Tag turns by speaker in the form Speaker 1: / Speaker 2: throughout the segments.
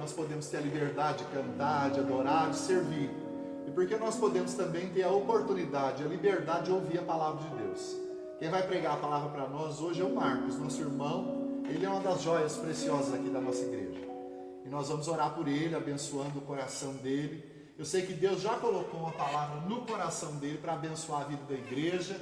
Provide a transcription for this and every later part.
Speaker 1: nós podemos ter a liberdade de cantar, de adorar, de servir. E porque nós podemos também ter a oportunidade, a liberdade de ouvir a palavra de Deus. Quem vai pregar a palavra para nós hoje é o Marcos, nosso irmão. Ele é uma das joias preciosas aqui da nossa igreja. E nós vamos orar por ele, abençoando o coração dele. Eu sei que Deus já colocou uma palavra no coração dele para abençoar a vida da igreja,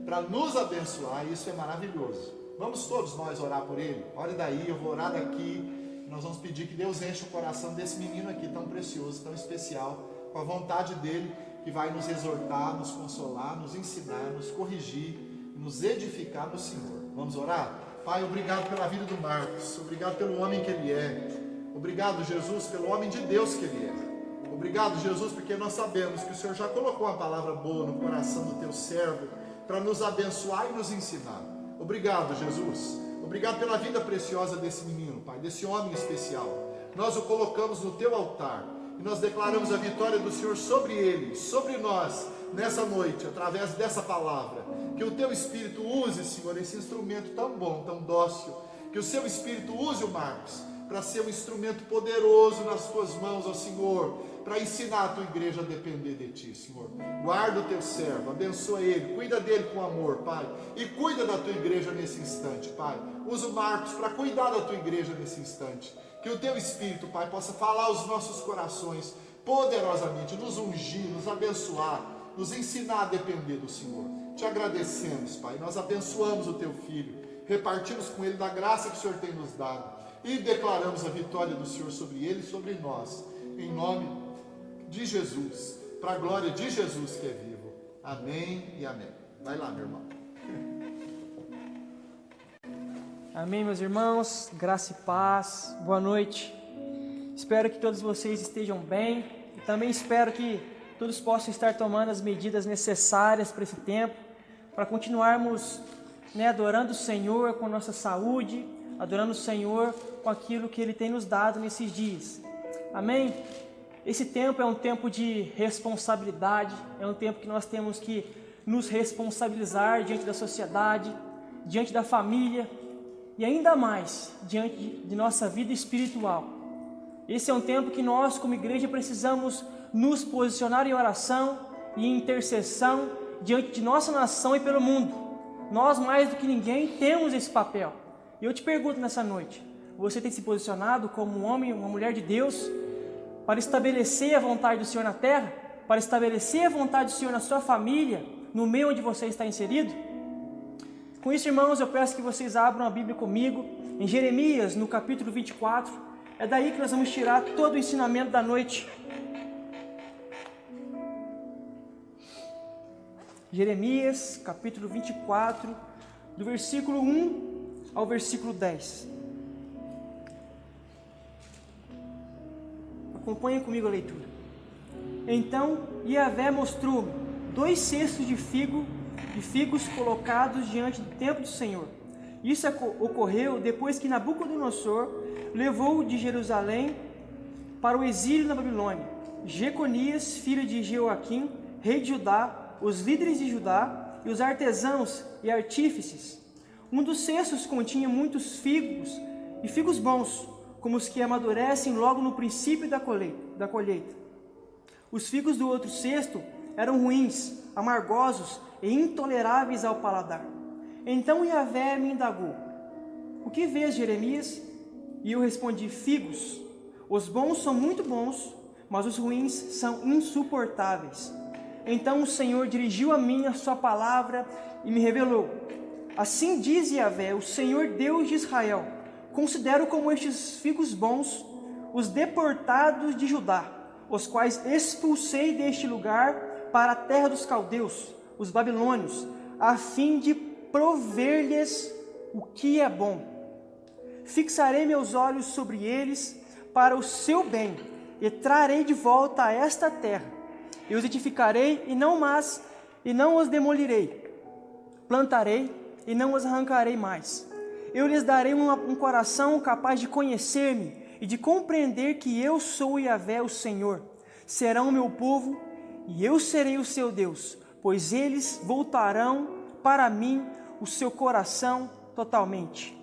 Speaker 1: para nos abençoar, e isso é maravilhoso. Vamos todos nós orar por ele? Ore daí, eu vou orar daqui. Nós vamos pedir que Deus enche o coração desse menino aqui tão precioso, tão especial, com a vontade dele, que vai nos exortar, nos consolar, nos ensinar, nos corrigir, nos edificar no Senhor. Vamos orar? Pai, obrigado pela vida do Marcos, obrigado pelo homem que ele é, obrigado, Jesus, pelo homem de Deus que ele é. Obrigado, Jesus, porque nós sabemos que o Senhor já colocou uma palavra boa no coração do teu servo para nos abençoar e nos ensinar. Obrigado, Jesus. Obrigado pela vida preciosa desse menino, Pai, desse homem especial. Nós o colocamos no teu altar e nós declaramos a vitória do Senhor sobre ele, sobre nós, nessa noite, através dessa palavra. Que o teu Espírito use, Senhor, esse instrumento tão bom, tão dócil. Que o seu Espírito use o Marcos para ser um instrumento poderoso nas tuas mãos, ó Senhor, para ensinar a tua igreja a depender de ti, Senhor. Guarda o teu servo, abençoa ele, cuida dele com amor, Pai, e cuida da tua igreja nesse instante, Pai. Usa o Marcos para cuidar da tua igreja nesse instante. Que o teu Espírito, Pai, possa falar aos nossos corações poderosamente, nos ungir, nos abençoar, nos ensinar a depender do Senhor. Te agradecemos, Pai, nós abençoamos o teu filho, repartimos com ele da graça que o Senhor tem nos dado e declaramos a vitória do Senhor sobre ele e sobre nós, em nome de Jesus, para a glória de Jesus que é vivo. Amém e amém. Vai lá, meu irmão.
Speaker 2: Amém, meus irmãos, graça e paz, boa noite. Espero que todos vocês estejam bem e também espero que todos possam estar tomando as medidas necessárias para esse tempo, para continuarmos adorando o Senhor com nossa saúde, adorando o Senhor com aquilo que Ele tem nos dado nesses dias. Amém? Esse tempo é um tempo de responsabilidade, é um tempo que nós temos que nos responsabilizar diante da sociedade, diante da família e ainda mais diante de nossa vida espiritual. Esse é um tempo que nós, como igreja, precisamos nos posicionar em oração e em intercessão diante de nossa nação e pelo mundo. Nós, mais do que ninguém, temos esse papel. E eu te pergunto nessa noite, você tem se posicionado como um homem, uma mulher de Deus, para estabelecer a vontade do Senhor na terra, para estabelecer a vontade do Senhor na sua família, no meio onde você está inserido? Com isso, irmãos, eu peço que vocês abram a Bíblia comigo, em Jeremias, no capítulo 24, é daí que nós vamos tirar todo o ensinamento da noite. Jeremias, capítulo 24, do versículo 1 ao versículo 10. Acompanhem comigo a leitura. Então Yahvé mostrou-me 2 cestos de figos colocados diante do templo do Senhor. Isso ocorreu depois que Nabucodonosor levou de Jerusalém para o exílio na Babilônia Jeconias, filho de Jeoaquim, rei de Judá, os líderes de Judá e os artesãos e artífices. Um dos cestos continha muitos figos, e figos bons, como os que amadurecem logo no princípio da colheita. Os figos do outro cesto eram ruins, amargosos e intoleráveis ao paladar. Então Yahvé me indagou: o que vês, Jeremias? E eu respondi: figos. Os bons são muito bons, mas os ruins são insuportáveis. Então o Senhor dirigiu a mim a sua palavra e me revelou: assim diz Yahvé, o Senhor Deus de Israel: considero como estes figos bons os deportados de Judá, os quais expulsei deste lugar para a terra dos caldeus, os babilônios, a fim de prover-lhes o que é bom. Fixarei meus olhos sobre eles para o seu bem, e trarei de volta a esta terra. Eu os edificarei e não os demolirei. Plantarei e não os arrancarei mais. Eu lhes darei um coração capaz de conhecer-me e de compreender que eu sou Yahvé, o Senhor. Serão o meu povo e eu serei o seu Deus, pois eles voltarão para mim o seu coração totalmente.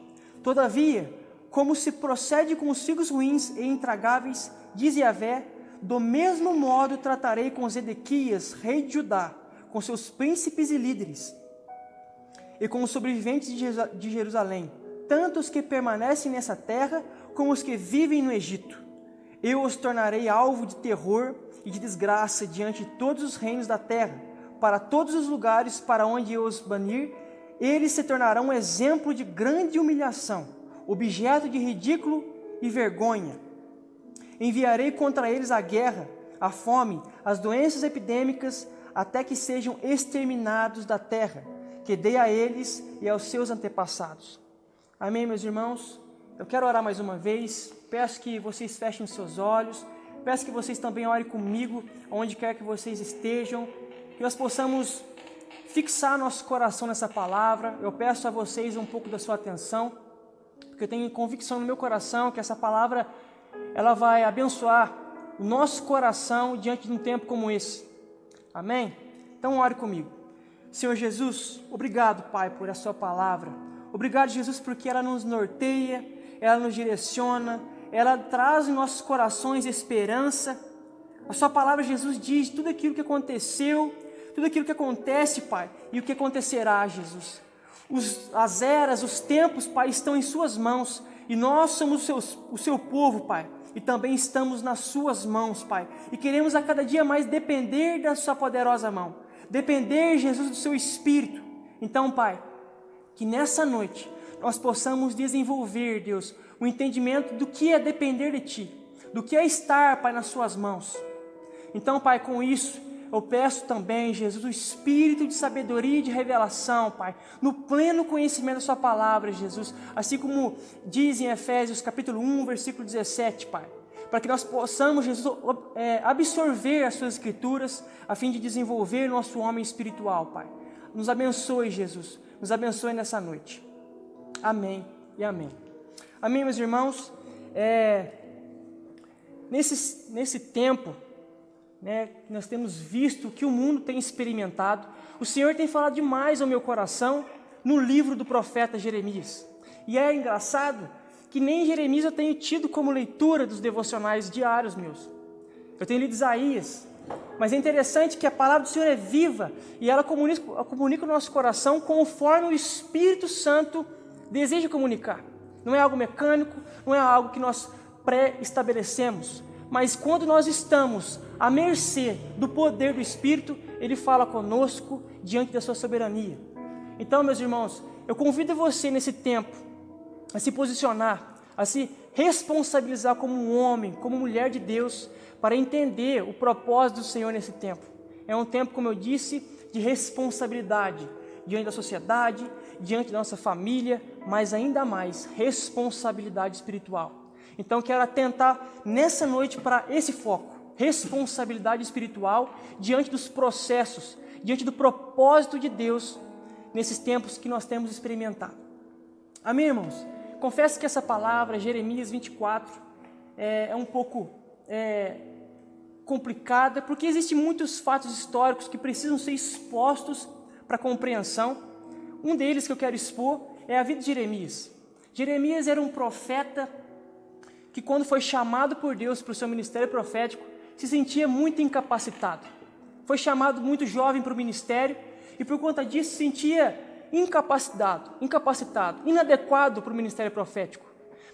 Speaker 2: Todavia, como se procede com os figos ruins e intragáveis, diz Yahvé, do mesmo modo tratarei com Zedequias, rei de Judá, com seus príncipes e líderes, e com os sobreviventes de Jerusalém, tanto os que permanecem nessa terra, como os que vivem no Egito. Eu os tornarei alvo de terror e de desgraça diante de todos os reinos da terra, para todos os lugares para onde eu os banir, eles se tornarão um exemplo de grande humilhação, objeto de ridículo e vergonha. Enviarei contra eles a guerra, a fome, as doenças epidêmicas, até que sejam exterminados da terra, que dei a eles e aos seus antepassados. Amém, meus irmãos? Eu quero orar mais uma vez, peço que vocês fechem os seus olhos, peço que vocês também orem comigo, onde quer que vocês estejam, que nós possamos fixar nosso coração nessa palavra. Eu peço a vocês um pouco da sua atenção, porque eu tenho convicção no meu coração que essa palavra, ela vai abençoar o nosso coração diante de um tempo como esse. Amém? Então ore comigo. Senhor Jesus, obrigado, Pai, por a sua palavra. Obrigado, Jesus, porque ela nos norteia, ela nos direciona, ela traz em nossos corações esperança. A sua palavra, Jesus, diz tudo aquilo que aconteceu, tudo aquilo que acontece, Pai, e o que acontecerá, Jesus. As eras, os tempos, Pai, estão em suas mãos, e nós somos o seu povo, Pai, e também estamos nas suas mãos, Pai, e queremos a cada dia mais depender da sua poderosa mão, depender, Jesus, do seu Espírito. Então, Pai, que nessa noite nós possamos desenvolver, Deus, o entendimento do que é depender de Ti, do que é estar, Pai, nas suas mãos. Então, Pai, com isso, eu peço também, Jesus, o Espírito de sabedoria e de revelação, Pai, no pleno conhecimento da sua palavra, Jesus, assim como diz em Efésios capítulo 1, versículo 17, Pai, para que nós possamos, Jesus, absorver as suas escrituras, a fim de desenvolver nosso homem espiritual, Pai. Nos abençoe, Jesus, nos abençoe nessa noite. Amém e amém. Amém, meus irmãos. Nesse tempo, nós temos visto o que o mundo tem experimentado. O Senhor tem falado demais ao meu coração no livro do profeta Jeremias. E é engraçado que nem Jeremias eu tenho tido como leitura dos devocionais diários meus. Eu tenho lido Isaías, mas é interessante que a palavra do Senhor é viva e ela comunica o nosso coração conforme o Espírito Santo deseja comunicar. Não é algo mecânico, não é algo que nós pré-estabelecemos, mas quando nós estamos à mercê do poder do Espírito, Ele fala conosco diante da sua soberania. Então, meus irmãos, eu convido você nesse tempo a se posicionar, a se responsabilizar como um homem, como mulher de Deus, para entender o propósito do Senhor nesse tempo. É um tempo, como eu disse, de responsabilidade diante da sociedade, diante da nossa família, mas ainda mais responsabilidade espiritual. Então quero atentar nessa noite para esse foco, responsabilidade espiritual diante dos processos, diante do propósito de Deus nesses tempos que nós temos experimentado. Amém, irmãos? Confesso que essa palavra, Jeremias 24, é um pouco complicada, porque existem muitos fatos históricos que precisam ser expostos para compreensão. Um deles que eu quero expor é a vida de Jeremias. Jeremias era um profeta que, quando foi chamado por Deus para o seu ministério profético, se sentia muito incapacitado. Foi chamado muito jovem para o ministério e, por conta disso, se sentia incapacitado, inadequado para o ministério profético.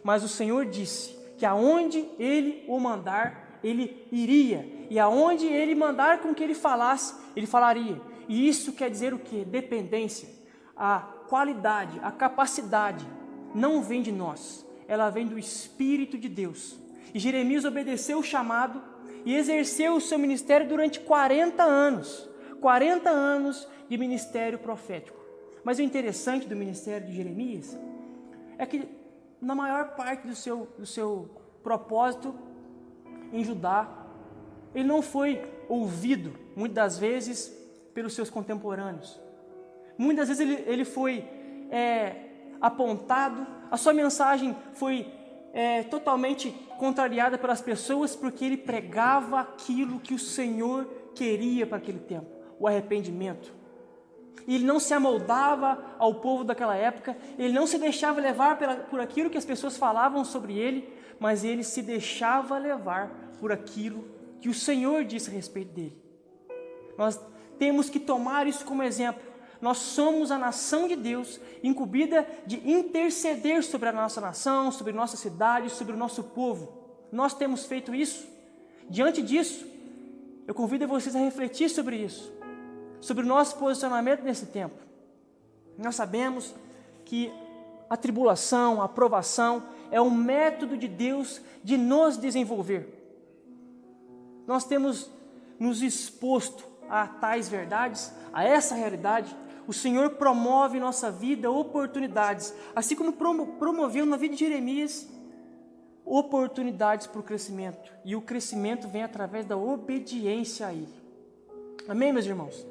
Speaker 2: Mas o Senhor disse que aonde Ele o mandar, Ele iria. E aonde Ele mandar com que Ele falasse, Ele falaria. E isso quer dizer o quê? Dependência. A qualidade, a capacidade não vem de nós, ela vem do Espírito de Deus. E Jeremias obedeceu o chamado e exerceu o seu ministério durante 40 anos. 40 anos de ministério profético. Mas o interessante do ministério de Jeremias é que na maior parte do seu propósito em Judá, ele não foi ouvido, muitas das vezes, pelos seus contemporâneos. Muitas vezes ele foi apontado, a sua mensagem foi totalmente contrariada pelas pessoas, porque ele pregava aquilo que o Senhor queria para aquele tempo, o arrependimento. E ele não se amoldava ao povo daquela época, ele não se deixava levar por aquilo que as pessoas falavam sobre ele, mas ele se deixava levar por aquilo que o Senhor disse a respeito dele. Nós temos que tomar isso como exemplo. Nós somos a nação de Deus, incumbida de interceder sobre a nossa nação, sobre nossa cidade, sobre o nosso povo. Nós temos feito isso. Diante disso, eu convido vocês a refletir sobre isso, sobre o nosso posicionamento nesse tempo. Nós sabemos que a tribulação, a provação, é um método de Deus de nos desenvolver. Nós temos nos exposto a tais verdades, a essa realidade. O Senhor promove em nossa vida oportunidades, assim como promoveu na vida de Jeremias, oportunidades para o crescimento. E o crescimento vem através da obediência a Ele. Amém, meus irmãos?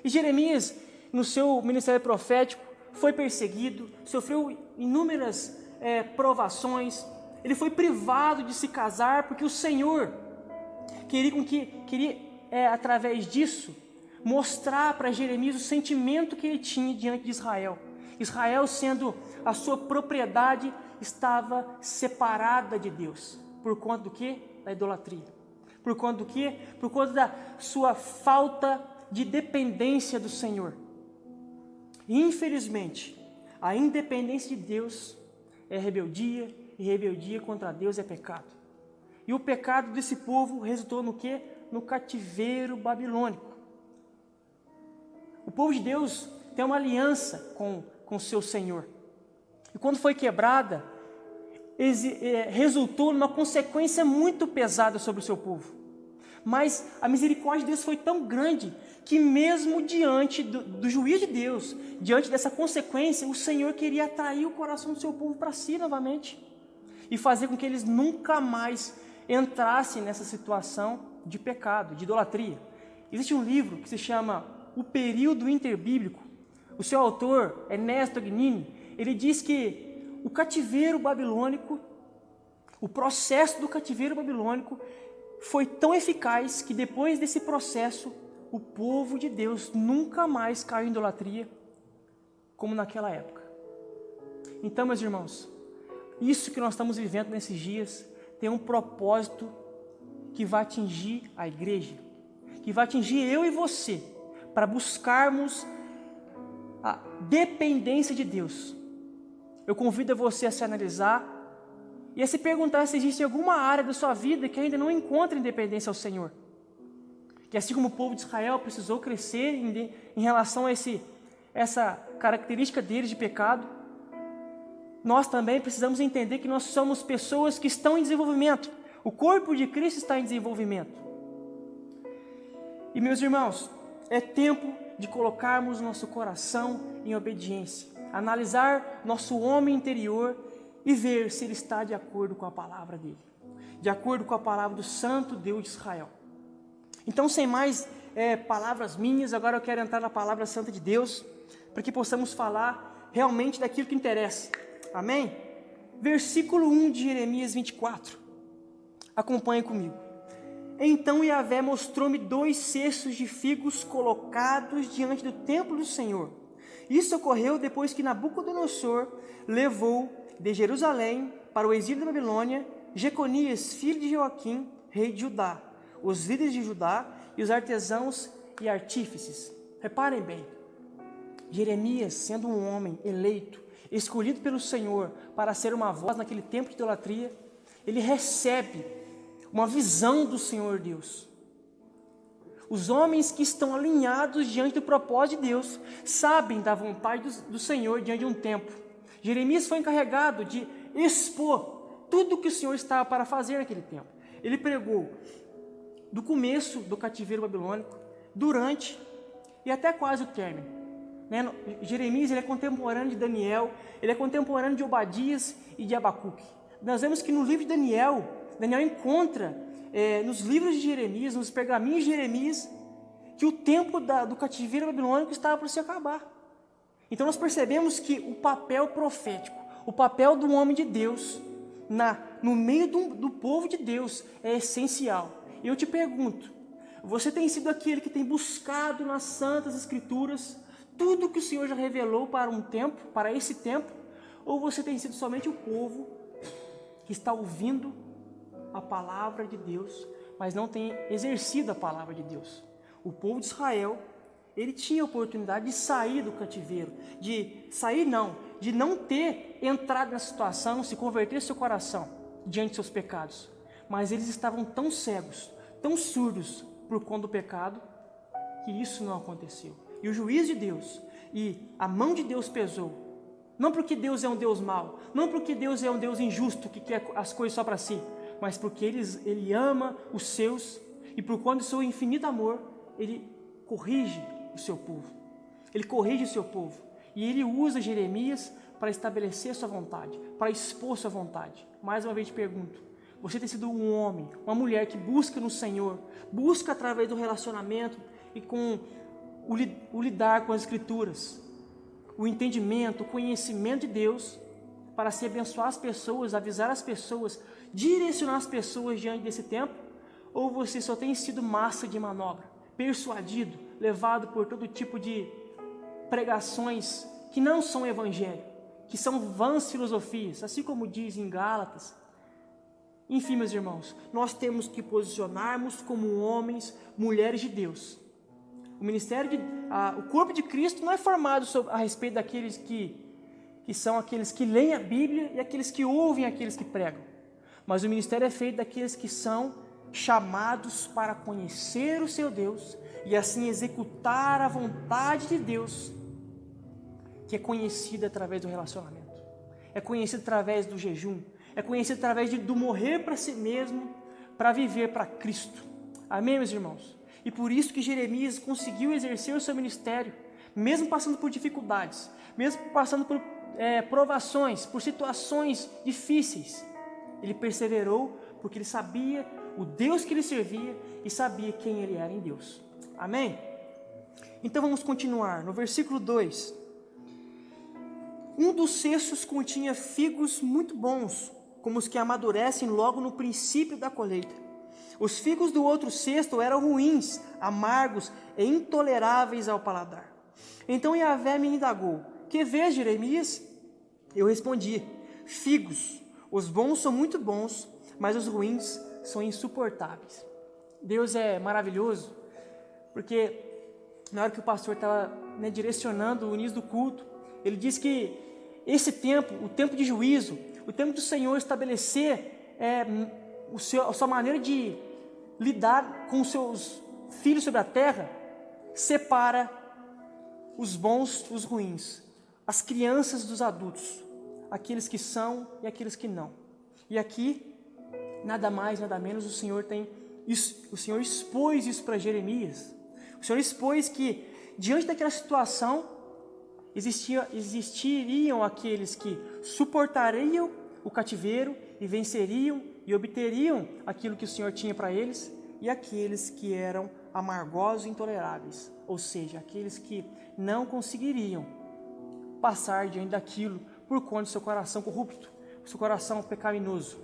Speaker 2: E Jeremias, no seu ministério profético, foi perseguido, sofreu inúmeras provações. Ele foi privado de se casar, porque o Senhor queria através disso, mostrar para Jeremias o sentimento que ele tinha diante de Israel. Israel, sendo a sua propriedade, estava separada de Deus. Por conta do quê? Da idolatria. Por conta do quê? Por conta da sua falta de dependência do Senhor. E, infelizmente, a independência de Deus é rebeldia, e rebeldia contra Deus é pecado. E o pecado desse povo resultou no quê? No cativeiro babilônico. O povo de Deus tem uma aliança com o seu Senhor. E quando foi quebrada, resultou numa consequência muito pesada sobre o seu povo. Mas a misericórdia de Deus foi tão grande que mesmo diante do juízo de Deus, diante dessa consequência, o Senhor queria atrair o coração do seu povo para si novamente e fazer com que eles nunca mais entrassem nessa situação de pecado, de idolatria. Existe um livro que se chama O Período Interbíblico. O seu autor, Ernesto Agnini, ele diz que o cativeiro babilônico, o processo do cativeiro babilônico foi tão eficaz que depois desse processo, o povo de Deus nunca mais caiu em idolatria como naquela época. Então, meus irmãos, isso que nós estamos vivendo nesses dias tem um propósito que vai atingir a igreja, que vai atingir eu e você, para buscarmos a dependência de Deus. Eu convido você a se analisar e a se perguntar se existe alguma área da sua vida que ainda não encontra independência ao Senhor. Que assim como o povo de Israel precisou crescer em relação a essa característica deles de pecado, nós também precisamos entender que nós somos pessoas que estão em desenvolvimento. O corpo de Cristo está em desenvolvimento. E, meus irmãos, é tempo de colocarmos nosso coração em obediência, analisar nosso homem interior e ver se ele está de acordo com a palavra dele, de acordo com a palavra do Santo Deus de Israel. Então, sem mais palavras minhas, agora eu quero entrar na palavra santa de Deus, para que possamos falar realmente daquilo que interessa. Amém? Versículo 1 de Jeremias 24. Acompanhe comigo. Então Yahvé mostrou-me 2 cestos de figos colocados diante do templo do Senhor. Isso ocorreu depois que Nabucodonosor levou de Jerusalém para o exílio da Babilônia Jeconias, filho de Joaquim, rei de Judá, os líderes de Judá e os artesãos e artífices. Reparem bem, Jeremias, sendo um homem eleito, escolhido pelo Senhor para ser uma voz naquele tempo de idolatria, ele recebe uma visão do Senhor Deus. Os homens que estão alinhados diante do propósito de Deus sabem da vontade do Senhor diante de um tempo. Jeremias foi encarregado de expor tudo o que o Senhor estava para fazer naquele tempo. Ele pregou do começo do cativeiro babilônico, durante e até quase o término. Jeremias ele é contemporâneo de Daniel, ele é contemporâneo de Obadias e de Abacuque. Nós vemos que no livro de Daniel encontra nos livros de Jeremias, nos pergaminhos de Jeremias, que o tempo do cativeiro babilônico estava por se acabar. Então nós percebemos que o papel profético, o papel do homem de Deus, no meio do povo de Deus, é essencial. E eu te pergunto, você tem sido aquele que tem buscado nas Santas Escrituras tudo que o Senhor já revelou para um tempo, para esse tempo, ou você tem sido somente o povo que está ouvindo a palavra de Deus, mas não tem exercido a palavra de Deus? O povo de Israel, ele tinha a oportunidade de sair do cativeiro, de não ter entrado nessa situação, se converter seu coração diante de seus pecados. Mas eles estavam tão cegos, tão surdos por conta do pecado, que isso não aconteceu. E o juízo de Deus e a mão de Deus pesou. Não porque Deus é um Deus mau, não porque Deus é um Deus injusto que quer as coisas só para si, mas porque Ele ama os seus, e por conta do seu infinito amor, Ele corrige o seu povo. Ele corrige o seu povo. E Ele usa Jeremias para estabelecer sua vontade, para expor sua vontade. Mais uma vez te pergunto, você tem sido um homem, uma mulher que busca no Senhor, busca através do relacionamento e com o lidar com as Escrituras, o entendimento, o conhecimento de Deus, para se abençoar as pessoas, avisar as pessoas, direcionar as pessoas diante desse tempo? Ou você só tem sido massa de manobra, persuadido, levado por todo tipo de pregações que não são evangelho, que são vãs filosofias, assim como diz em Gálatas? Enfim, meus irmãos, nós temos que posicionarmos como homens, mulheres de Deus. O corpo de Cristo não é formado a respeito daqueles que são aqueles que leem a Bíblia e aqueles que ouvem aqueles que pregam. Mas o ministério é feito daqueles que são chamados para conhecer o seu Deus e assim executar a vontade de Deus, que é conhecida através do relacionamento, é conhecida através do jejum, é conhecido através do morrer para si mesmo, para viver para Cristo. Amém, meus irmãos? E por isso que Jeremias conseguiu exercer o seu ministério, mesmo passando por dificuldades, mesmo passando por provações, por situações difíceis. Ele perseverou porque ele sabia o Deus que ele servia e sabia quem ele era em Deus. Amém? Então vamos continuar. No versículo 2. Um dos cestos continha figos muito bons, como os que amadurecem logo no princípio da colheita. Os figos do outro cesto eram ruins, amargos e intoleráveis ao paladar. Então Yahvé me indagou: que vês, Jeremias? Eu respondi: figos. Os bons são muito bons, mas os ruins são insuportáveis. Deus é maravilhoso, porque na hora que o pastor estava direcionando o início do culto, ele disse que esse tempo, o tempo de juízo, o tempo do Senhor estabelecer a sua maneira de lidar com os seus filhos sobre a terra, separa os bons dos ruins, as crianças dos adultos, aqueles que são e aqueles que não. E aqui, nada mais, nada menos, o Senhor expôs isso para Jeremias. O Senhor expôs que, diante daquela situação, existiriam aqueles que suportariam o cativeiro e venceriam e obteriam aquilo que o Senhor tinha para eles, e aqueles que eram amargosos e intoleráveis, ou seja, aqueles que não conseguiriam passar diante daquilo por conta do seu coração corrupto, seu coração pecaminoso.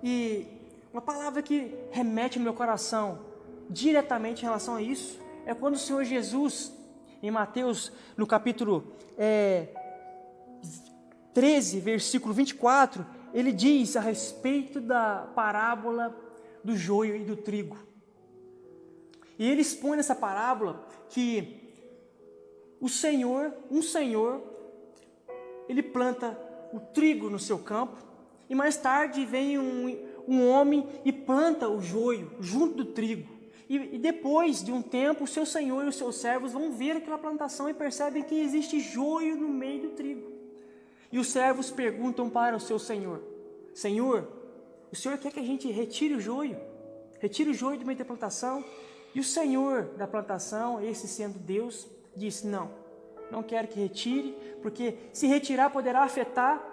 Speaker 2: E uma palavra que remete ao meu coração diretamente em relação a isso é quando o Senhor Jesus, em Mateus, no capítulo 13, versículo 24, ele diz a respeito da parábola do joio e do trigo. E ele expõe nessa parábola que um senhor, ele planta o trigo no seu campo, e mais tarde vem um homem e planta o joio junto do trigo. E depois de um tempo, o seu senhor e os seus servos vão ver aquela plantação e percebem que existe joio no meio do trigo. E os servos perguntam para o seu senhor: Senhor, o senhor quer que a gente retire o joio? Retire o joio do meio da plantação? E o senhor da plantação, esse sendo Deus, disse: não quero que retire, porque se retirar poderá afetar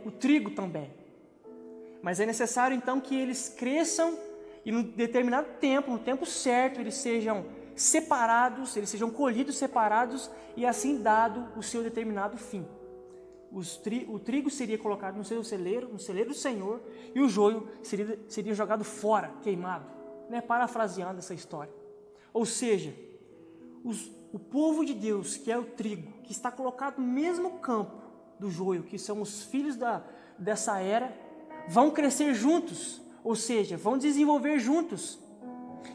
Speaker 2: o trigo também. Mas é necessário então que eles cresçam e num determinado tempo, no tempo certo, eles sejam separados, eles sejam colhidos separados e assim dado o seu determinado fim. O trigo seria colocado no seu celeiro, no celeiro do Senhor, e o joio seria jogado fora, queimado, parafraseando essa história. Ou seja, o povo de Deus, que é o trigo, que está colocado no mesmo campo do joio, que são os filhos dessa era, vão crescer juntos, ou seja, vão desenvolver juntos.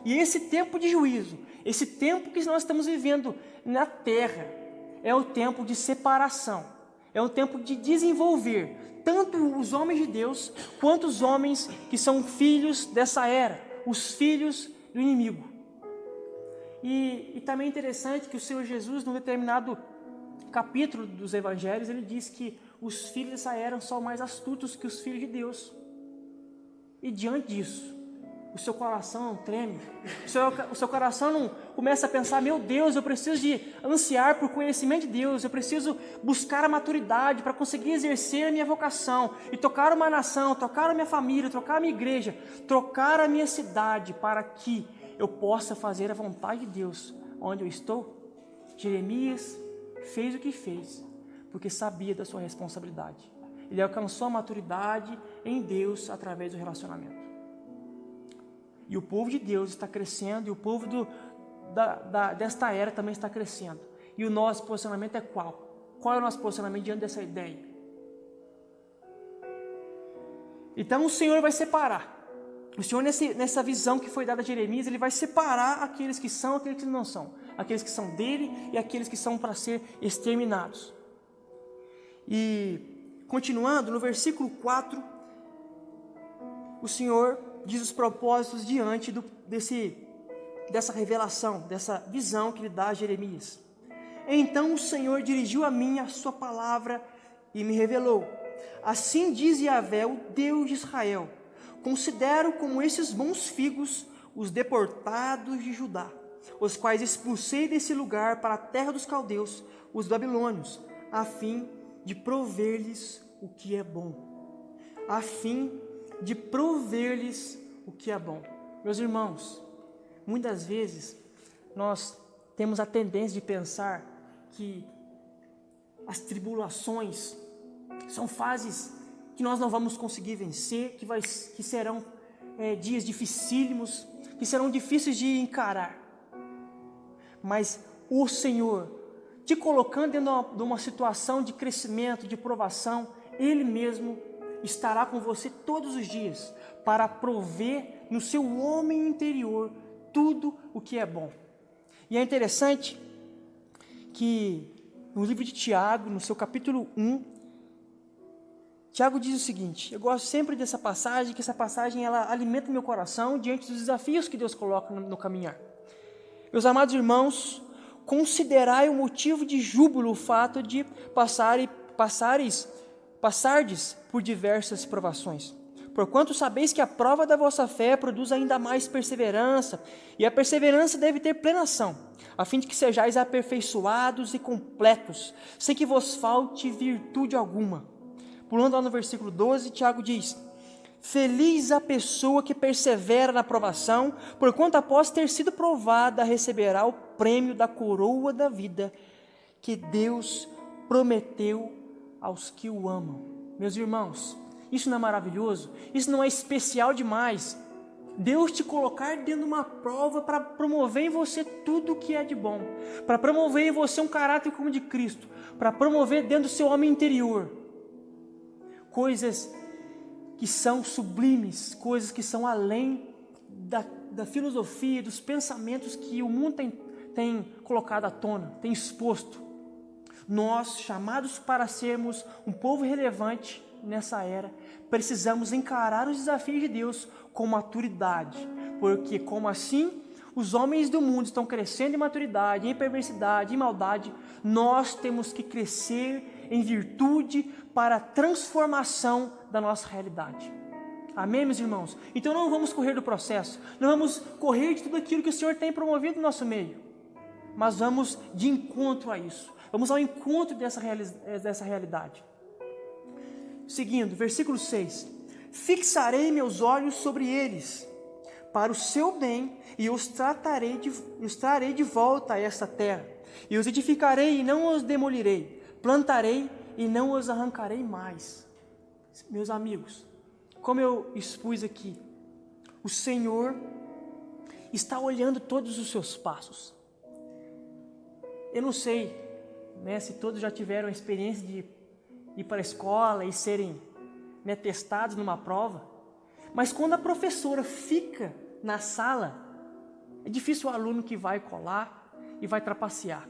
Speaker 2: E esse tempo de juízo, esse tempo que nós estamos vivendo na terra, é o tempo de separação, é o tempo de desenvolver tanto os homens de Deus, quanto os homens que são filhos dessa era, os filhos do inimigo. E também é interessante que o Senhor Jesus, num determinado capítulo dos evangelhos, ele diz que os filhos dessa era são mais astutos que os filhos de Deus. E diante disso, o seu coração não treme, o seu coração não começa a pensar: meu Deus, eu preciso de ansiar por conhecimento de Deus, eu preciso buscar a maturidade para conseguir exercer a minha vocação e tocar uma nação, tocar a minha família, tocar a minha igreja, trocar a minha cidade para que eu possa fazer a vontade de Deus onde eu estou. Jeremias fez o que fez porque sabia da sua responsabilidade. Ele alcançou a maturidade em Deus através do relacionamento. E o povo de Deus está crescendo, e o povo desta era também está crescendo. E o nosso posicionamento é qual? Qual é o nosso posicionamento diante dessa ideia? Então o Senhor vai separar. O Senhor, nessa visão que foi dada a Jeremias, Ele vai separar aqueles que são, aqueles que não são. Aqueles que são dele e aqueles que são para ser exterminados. E continuando, no versículo 4, o Senhor diz os propósitos diante dessa revelação, dessa visão que Ele dá a Jeremias. Então o Senhor dirigiu a mim a sua palavra e me revelou: assim diz Yahvé, o Deus de Israel: considero como esses bons figos os deportados de Judá, os quais expulsei desse lugar para a terra dos caldeus, os babilônios, a fim de prover-lhes o que é bom. A fim de prover-lhes o que é bom. Meus irmãos, muitas vezes nós temos a tendência de pensar que as tribulações são fases que nós não vamos conseguir vencer, que serão dias dificílimos, que serão difíceis de encarar. Mas o Senhor, te colocando dentro de uma situação de crescimento, de provação, Ele mesmo estará com você todos os dias para prover no seu homem interior tudo o que é bom. E é interessante que no livro de Tiago, no seu capítulo 1, Tiago diz o seguinte: eu gosto sempre dessa passagem, que essa passagem ela alimenta meu coração diante dos desafios que Deus coloca no caminhar. Meus amados irmãos, considerai o motivo de júbilo o fato de passardes por diversas provações, porquanto sabeis que a prova da vossa fé produz ainda mais perseverança, e a perseverança deve ter plena ação, a fim de que sejais aperfeiçoados e completos, sem que vos falte virtude alguma. Pulando lá no versículo 12, Tiago diz: feliz a pessoa que persevera na provação, porquanto após ter sido provada, receberá o prêmio da coroa da vida, que Deus prometeu aos que o amam. Meus irmãos, isso não é maravilhoso? Isso não é especial demais? Deus te colocar dentro de uma prova para promover em você tudo o que é de bom, para promover em você um caráter como de Cristo, para promover dentro do seu homem interior coisas que são sublimes, coisas que são além da filosofia, dos pensamentos que o mundo tem colocado à tona, tem exposto. Nós, chamados para sermos um povo relevante nessa era, precisamos encarar os desafios de Deus com maturidade, porque como assim os homens do mundo estão crescendo em maturidade, em perversidade, em maldade, nós temos que crescer em virtude para a transformação da nossa realidade. Amém, meus irmãos? Então não vamos correr do processo, não vamos correr de tudo aquilo que o Senhor tem promovido no nosso meio, mas vamos de encontro a isso, vamos ao encontro dessa realidade. Seguindo, versículo 6: fixarei meus olhos sobre eles, para o seu bem, e os trarei de volta a esta terra, e os edificarei e não os demolirei, plantarei e não os arrancarei mais. Meus amigos, como eu expus aqui, o Senhor está olhando todos os seus passos. eu não sei, né, se todos já tiveram a experiência de ir para a escola e serem, né, testados numa prova, mas quando a professora fica na sala, é difícil o aluno que vai colar e vai trapacear,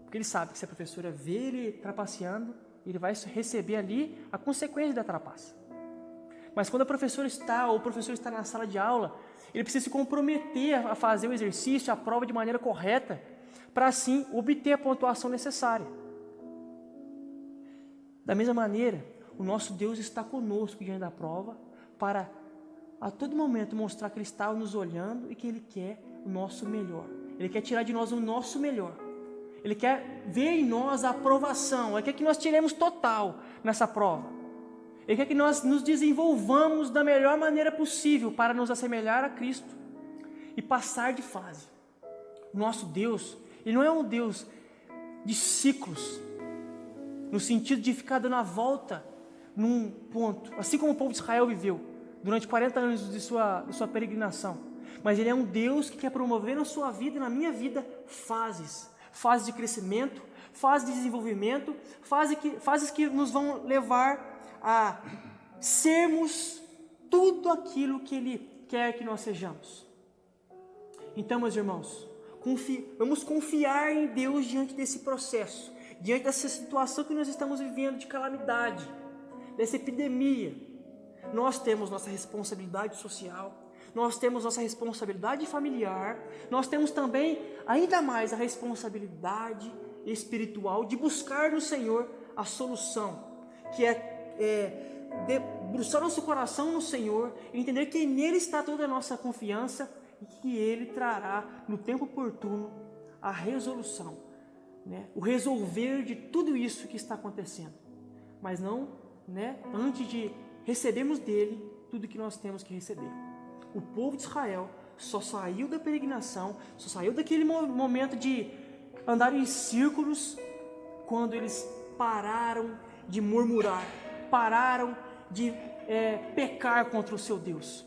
Speaker 2: porque ele sabe que se a professora vê ele trapaceando, ele vai receber ali a consequência da trapaça. Mas quando a professora está, ou o professor está na sala de aula, ele precisa se comprometer a fazer o exercício, a prova de maneira correta, para assim obter a pontuação necessária. Da mesma maneira, o nosso Deus está conosco diante da prova, para a todo momento mostrar que Ele está nos olhando e que Ele quer o nosso melhor. Ele quer tirar de nós o nosso melhor. Ele quer ver em nós a aprovação. Ele quer que nós tiremos total nessa prova. Ele quer que nós nos desenvolvamos da melhor maneira possível para nos assemelhar a Cristo e passar de fase. O nosso Deus, Ele não é um Deus de ciclos, no sentido de ficar dando a volta num ponto, assim como o povo de Israel viveu durante 40 anos de sua peregrinação. Mas Ele é um Deus que quer promover na sua vida e na minha vida fases de crescimento, fases de desenvolvimento, fases que nos vão levar a sermos tudo aquilo que Ele quer que nós sejamos. Então, meus irmãos, vamos confiar em Deus diante desse processo, diante dessa situação que nós estamos vivendo de calamidade, dessa epidemia. Nós temos nossa responsabilidade social, nós temos nossa responsabilidade familiar, nós temos também, ainda mais, a responsabilidade espiritual de buscar no Senhor a solução, que é debruçar nosso coração no Senhor, entender que nele está toda a nossa confiança e que Ele trará no tempo oportuno a resolução, né? O resolver de tudo isso que está acontecendo, mas não, né, antes de recebermos dele tudo que nós temos que receber. O povo de Israel só saiu da peregrinação, só saiu daquele momento de andar em círculos quando eles pararam de murmurar, pararam de pecar contra o seu Deus.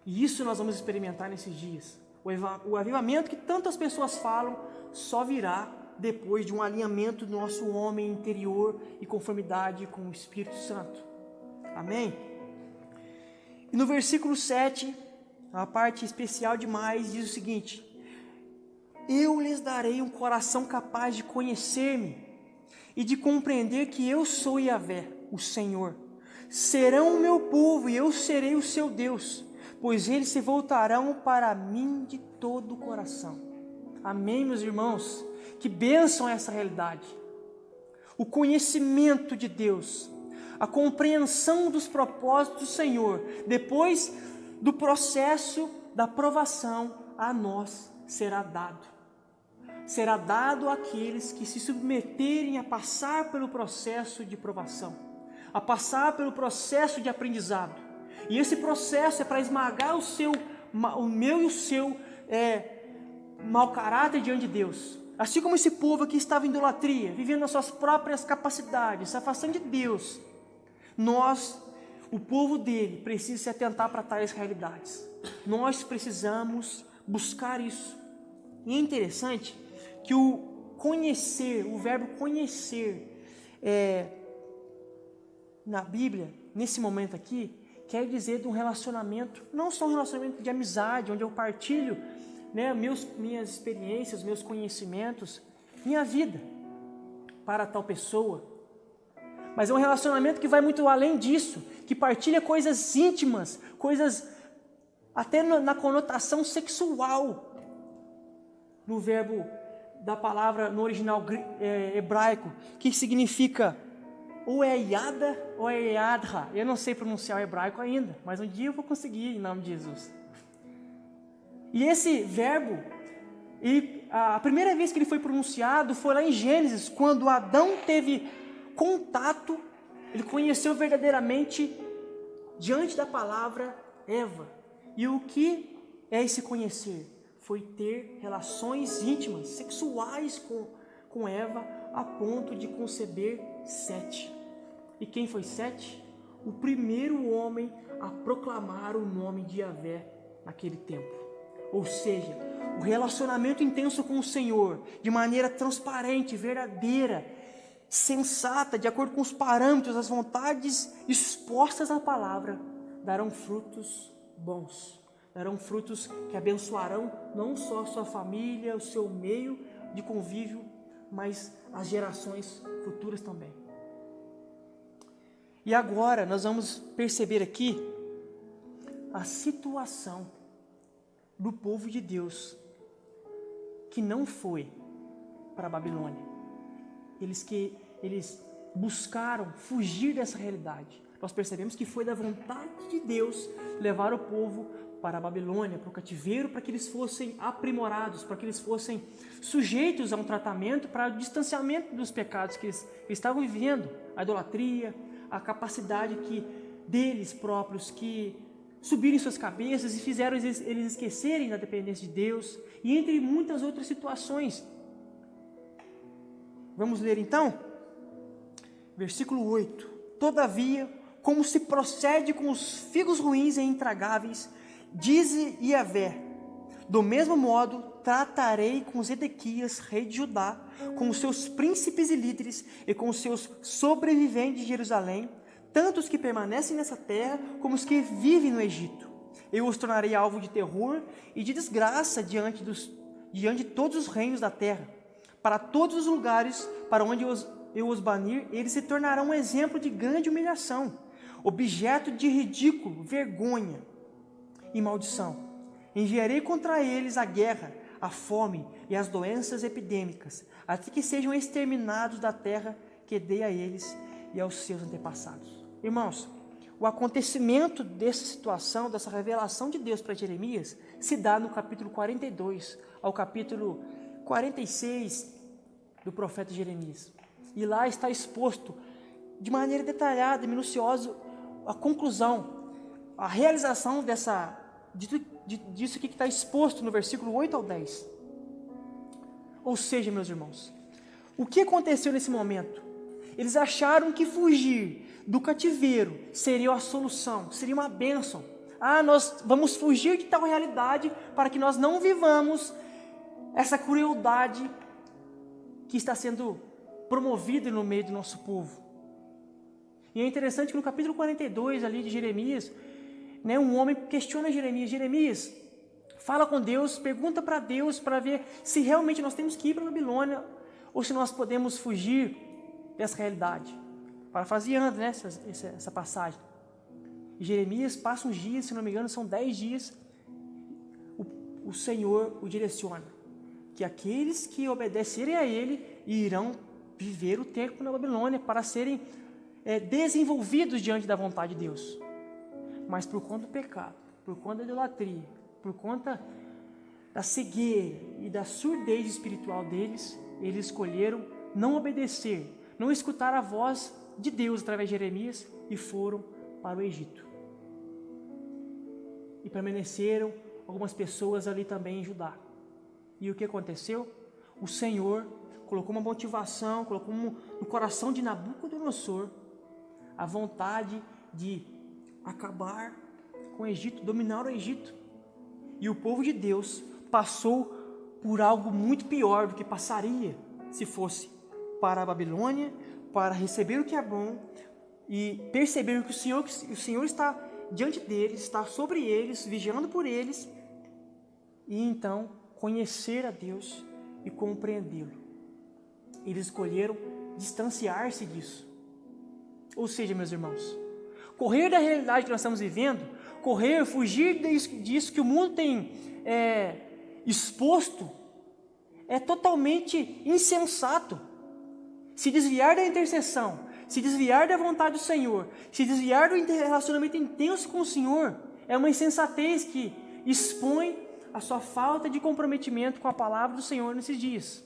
Speaker 2: E isso nós vamos experimentar nesses dias. O avivamento que tantas pessoas falam só virá depois de um alinhamento do nosso homem interior e conformidade com o Espírito Santo. Amém? E no versículo 7, a parte especial demais, diz o seguinte: eu lhes darei um coração capaz de conhecer-me e de compreender que eu sou Yahvé, o Senhor. Serão o meu povo e eu serei o seu Deus, pois eles se voltarão para mim de todo o coração. Amém, meus irmãos? Que bênção é essa realidade. O conhecimento de Deus, a compreensão dos propósitos do Senhor, depois do processo da provação, a nós será dado. Será dado àqueles que se submeterem a passar pelo processo de provação, a passar pelo processo de aprendizado. E esse processo é para esmagar o meu e o seu mau caráter diante de Deus. Assim como esse povo aqui estava em idolatria, vivendo nas suas próprias capacidades, se afastando de Deus, nós, o povo dele, precisa se atentar para tais realidades. Nós precisamos buscar isso. E é interessante que o verbo conhecer, na Bíblia, nesse momento aqui, quer dizer de um relacionamento, não só um relacionamento de amizade, onde eu partilho, né, minhas experiências, meus conhecimentos, minha vida para tal pessoa, mas é um relacionamento que vai muito além disso, que partilha coisas íntimas, coisas até na conotação sexual, no verbo da palavra no original hebraico, que significa ou é Yada ou é Yadra. Eu não sei pronunciar o hebraico ainda, mas um dia eu vou conseguir, em nome de Jesus. E esse verbo, a primeira vez que ele foi pronunciado foi lá em Gênesis, quando Adão teve contato, ele conheceu verdadeiramente diante da palavra Eva. E o que é esse conhecer? Foi ter relações íntimas, sexuais com Eva, a ponto de conceber Sete. E quem foi Sete? O primeiro homem a proclamar o nome de Yahvé naquele tempo. Ou seja, o relacionamento intenso com o Senhor, de maneira transparente, verdadeira, sensata, de acordo com os parâmetros, as vontades expostas na palavra, darão frutos bons, darão frutos que abençoarão não só a sua família, o seu meio de convívio, mas as gerações futuras também. E agora nós vamos perceber aqui a situação do povo de Deus que não foi para a Babilônia. Eles buscaram fugir dessa realidade. Nós percebemos que foi da vontade de Deus levar o povo para a Babilônia, para o cativeiro, para que eles fossem aprimorados, para que eles fossem sujeitos a um tratamento para o distanciamento dos pecados que eles estavam vivendo, a idolatria, a capacidade deles próprios que subiram em suas cabeças e fizeram eles esquecerem da dependência de Deus, e entre muitas outras situações. Vamos ler então? Versículo 8. Todavia, como se procede com os figos ruins e intragáveis, diz Yahvé, do mesmo modo tratarei com Zedequias, rei de Judá, com os seus príncipes e líderes e com os seus sobreviventes de Jerusalém, tanto os que permanecem nessa terra como os que vivem no Egito. Eu os tornarei alvo de terror e de desgraça diante de todos os reinos da terra. Para todos os lugares para onde eu os banir, eles se tornarão um exemplo de grande humilhação, objeto de ridículo, vergonha e maldição. Enviarei contra eles a guerra, a fome e as doenças epidêmicas, até que sejam exterminados da terra que dei a eles e aos seus antepassados. Irmãos, o acontecimento dessa situação, dessa revelação de Deus para Jeremias, se dá no capítulo 42 ao capítulo 46 do profeta Jeremias. E lá está exposto de maneira detalhada e minuciosa a conclusão, a realização disso que está exposto no versículo 8 ao 10. Ou seja, meus irmãos, o que aconteceu nesse momento? Eles acharam que fugir do cativeiro seria a solução, seria uma bênção. Nós vamos fugir de tal realidade para que nós não vivamos essa crueldade que está sendo promovida no meio do nosso povo. E é interessante que no capítulo 42 ali de Jeremias, um homem questiona Jeremias, fala com Deus, pergunta para Deus para ver se realmente nós temos que ir para a Babilônia ou se nós podemos fugir dessa realidade. Parafraseando, essa passagem. E Jeremias passa uns dias, se não me engano, são 10 dias, o Senhor o direciona, que aqueles que obedecerem a Ele irão viver o tempo na Babilônia para serem desenvolvidos diante da vontade de Deus. Mas por conta do pecado, por conta da idolatria, por conta da cegueira e da surdez espiritual deles, eles escolheram não obedecer, não escutar a voz de Deus através de Jeremias e foram para o Egito. E permaneceram algumas pessoas ali também em Judá. E o que aconteceu? O Senhor colocou uma motivação, colocou no coração de Nabucodonosor a vontade de acabar com o Egito, dominar o Egito. E o povo de Deus passou por algo muito pior do que passaria se fosse para a Babilônia, para receber o que é bom e perceber que o Senhor está diante deles, está sobre eles, vigiando por eles, e então conhecer a Deus e compreendê-lo. Eles escolheram distanciar-se disso. Ou seja, meus irmãos, correr da realidade que nós estamos vivendo, fugir disso que o mundo tem exposto, é totalmente insensato. Se desviar da intercessão, se desviar da vontade do Senhor, se desviar do relacionamento intenso com o Senhor, é uma insensatez que expõe a sua falta de comprometimento com a palavra do Senhor nesses dias.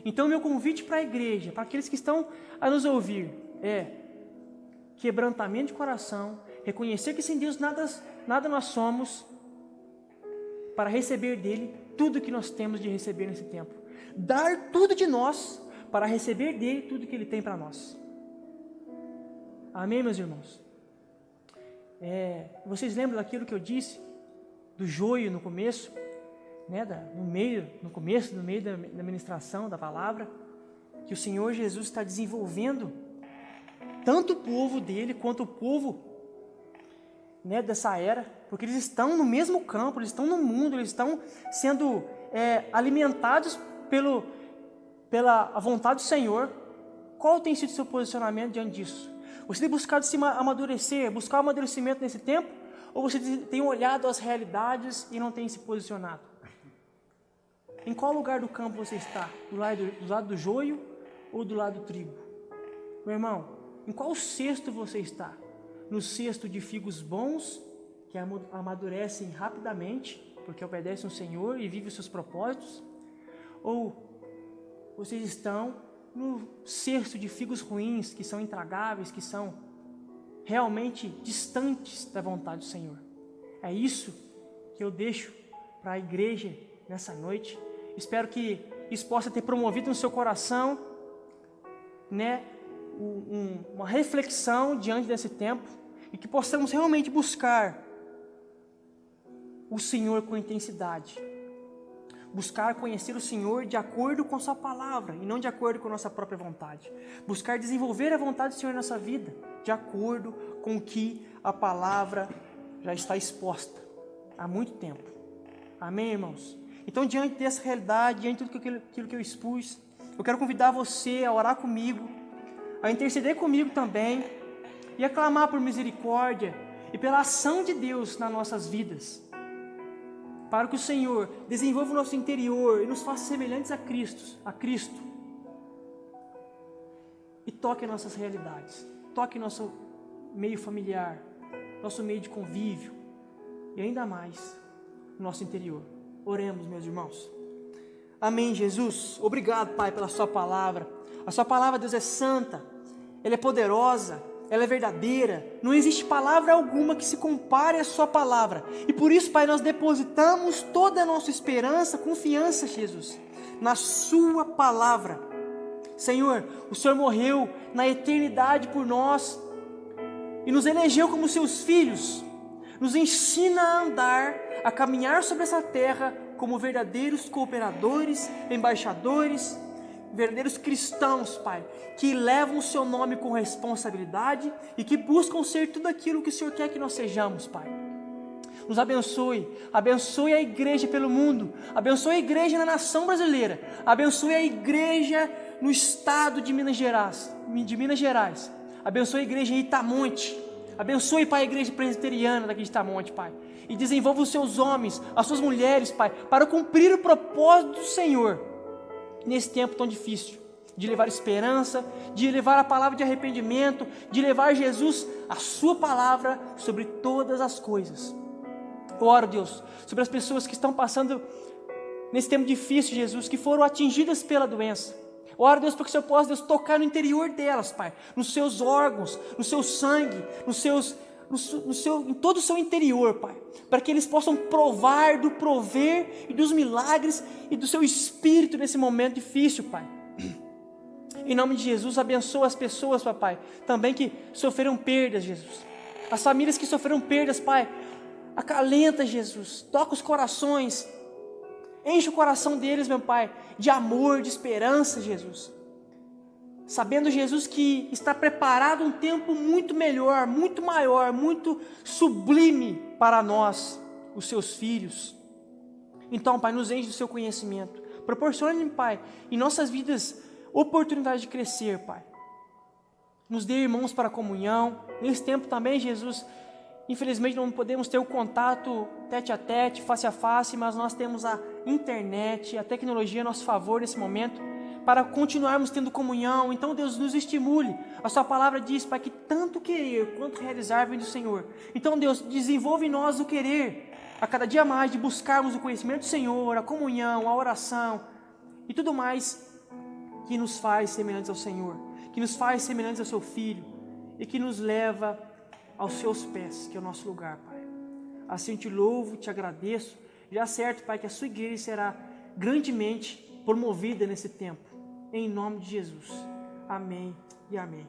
Speaker 2: Então, meu convite para a igreja, para aqueles que estão a nos ouvir, é quebrantamento de coração, reconhecer que sem Deus nada nós somos, para receber dele tudo que nós temos de receber nesse tempo. Dar tudo de nós para receber dele tudo que ele tem para nós. Amém, meus irmãos? Vocês lembram daquilo que eu disse, do joio no começo? né, no começo, no meio da ministração da palavra, que o Senhor Jesus está desenvolvendo tanto o povo dele quanto o povo, né, dessa era, porque eles estão no mesmo campo, eles estão no mundo, eles estão sendo alimentados pela vontade do Senhor. Qual tem sido o seu posicionamento diante disso? Você tem buscado se amadurecer, buscar o amadurecimento nesse tempo? Ou você tem olhado as realidades e não tem se posicionado? Em qual lugar do campo você está? Do lado do joio ou do lado do trigo? Meu irmão, em qual cesto você está? No cesto de figos bons, que amadurecem rapidamente, porque obedecem ao Senhor e vivem os seus propósitos? Ou vocês estão no cesto de figos ruins, que são intragáveis, que são realmente distantes da vontade do Senhor? É isso que eu deixo para a igreja nessa noite. Espero que isso possa ter promovido no seu coração, né, uma reflexão diante desse tempo, e que possamos realmente buscar o Senhor com intensidade, buscar conhecer o Senhor de acordo com a sua palavra e não de acordo com a nossa própria vontade, buscar desenvolver a vontade do Senhor na nossa vida de acordo com o que a palavra já está exposta há muito tempo. Amém, irmãos? Então, diante dessa realidade, diante de tudo aquilo que eu expus, eu quero convidar você a orar comigo, a interceder comigo também e a clamar por misericórdia e pela ação de Deus nas nossas vidas, para que o Senhor desenvolva o nosso interior e nos faça semelhantes a Cristo, e toque as nossas realidades, toque nosso meio familiar, nosso meio de convívio e ainda mais nosso interior. Oremos, meus irmãos. Amém, Jesus. Obrigado, Pai, pela sua palavra. A sua palavra, Deus, é santa, ela é poderosa, ela é verdadeira. Não existe palavra alguma que se compare à sua palavra. E por isso, Pai, nós depositamos toda a nossa esperança, confiança, Jesus, na sua palavra. Senhor, o Senhor morreu na eternidade por nós e nos elegeu como seus filhos. Nos ensina a andar, a caminhar sobre essa terra como verdadeiros cooperadores, embaixadores, verdadeiros cristãos, Pai, que levam o seu nome com responsabilidade e que buscam ser tudo aquilo que o Senhor quer que nós sejamos, Pai. Nos abençoe, abençoe a igreja pelo mundo, abençoe a igreja na nação brasileira, abençoe a igreja no estado de Minas Gerais, abençoe a igreja em Itamonte, abençoe, Pai, a igreja presbiteriana daqui de Itamonte, Pai, e desenvolva os seus homens, as suas mulheres, Pai, para cumprir o propósito do Senhor nesse tempo tão difícil, de levar esperança, de levar a palavra de arrependimento, de levar Jesus, a sua palavra, sobre todas as coisas. Eu oro, Deus, sobre as pessoas que estão passando nesse tempo difícil, Jesus, que foram atingidas pela doença. Eu oro, Deus, para que o Senhor possa, Deus, tocar no interior delas, Pai, nos seus órgãos, no seu sangue, em todo o seu interior, Pai, para que eles possam provar do prover e dos milagres e do seu Espírito nesse momento difícil, Pai. Em nome de Jesus, abençoa as pessoas, Pai, também que sofreram perdas, Jesus. As famílias que sofreram perdas, Pai, acalenta, Jesus, toca os corações, enche o coração deles, meu Pai, de amor, de esperança, Jesus. Sabendo, Jesus, que está preparado um tempo muito melhor, muito maior, muito sublime para nós, os seus filhos. Então, Pai, nos enche do seu conhecimento. Proporcione, Pai, em nossas vidas, oportunidade de crescer, Pai. Nos dê irmãos para a comunhão. Nesse tempo também, Jesus, infelizmente não podemos ter o contato tete a tete, face a face, mas nós temos a internet, a tecnologia a nosso favor nesse momento, para continuarmos tendo comunhão. Então, Deus, nos estimule. A sua palavra diz, Pai, que tanto querer quanto realizar vem do Senhor. Então, Deus, desenvolve em nós o querer, a cada dia mais, de buscarmos o conhecimento do Senhor, a comunhão, a oração e tudo mais que nos faz semelhantes ao Senhor, que nos faz semelhantes ao seu Filho e que nos leva aos seus pés, que é o nosso lugar, Pai. Assim eu te louvo, te agradeço. Já certo, Pai, que a sua igreja será grandemente promovida nesse tempo. Em nome de Jesus. Amém e amém.